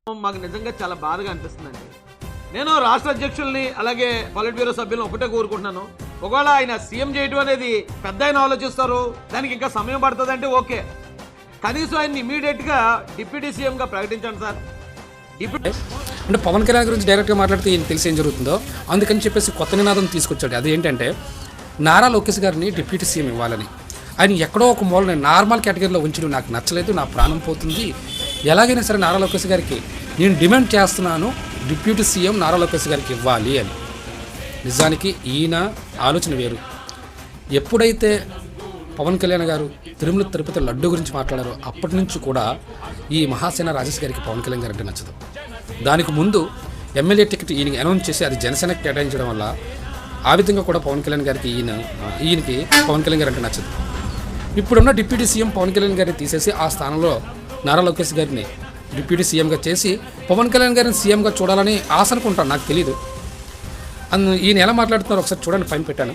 మాకు నిజంగా చాలా బాధగా అనిపిస్తుందండి. నేను రాష్ట్ర అధ్యక్షుల్ని అలాగే పాలిట్ బ్యూరో సభ్యులను ఒకటే కోరుకుంటున్నాను. ఒకవేళ ఆయన సీఎం చేయడం అనేది పెద్ద ఆయన ఆలోచిస్తారు, దానికి ఇంకా సమయం పడుతుంది అంటే ఓకే, కనీసం ఆయన ఇమీడియట్ గా డిప్యూటీ సీఎం గా ప్రకటించండి సార్. అంటే పవన్ కళ్యాణ్ గురించి డైరెక్ట్గా మాట్లాడితే ఈయన తెలిసి ఏం జరుగుతుందో అందుకని చెప్పేసి కొత్త నినాదం తీసుకొచ్చాడు. అదేంటంటే నారా లోకేష్ గారిని డిప్యూటీ సీఎం ఇవ్వాలని. ఆయన ఎక్కడో ఒక మూలని నార్మల్ కేటగిరీలో ఉంచడం నాకు నచ్చలేదు, నా ప్రాణం పోతుంది, ఎలాగైనా సరే నారా లోకేష్ గారికి నేను డిమాండ్ చేస్తున్నాను, డిప్యూటీ సీఎం నారా లోకేష్ గారికి ఇవ్వాలి అని. నిజానికి ఈయన ఆలోచన వేరు. ఎప్పుడైతే పవన్ కళ్యాణ్ గారు తిరుమల తిరుపతి లడ్డు గురించి మాట్లాడారో అప్పటి నుంచి కూడా ఈ మహాసేన రాజేష్ గారికి పవన్ కళ్యాణ్ గారు అంటే నచ్చదు. దానికి ముందు ఎమ్మెల్యే టికెట్ ఈయనకి అనౌన్స్ చేసి అది జనసేనకి కేటాయించడం వల్ల ఆ విధంగా కూడా పవన్ కళ్యాణ్ గారికి ఈయనకి పవన్ కళ్యాణ్ గారు అంటే నచ్చదు. ఇప్పుడున్న డిప్యూటీ సీఎం పవన్ కళ్యాణ్ గారిని తీసేసి ఆ స్థానంలో నారా లోకేష్ గారిని డిప్యూటీ సీఎంగా చేసి పవన్ కళ్యాణ్ గారిని సీఎంగా చూడాలని ఆశ అనుకుంటాను, నాకు తెలియదు. ఈయన ఎలా మాట్లాడుతున్నారో ఒకసారి చూడండి, పైన పెట్టాను.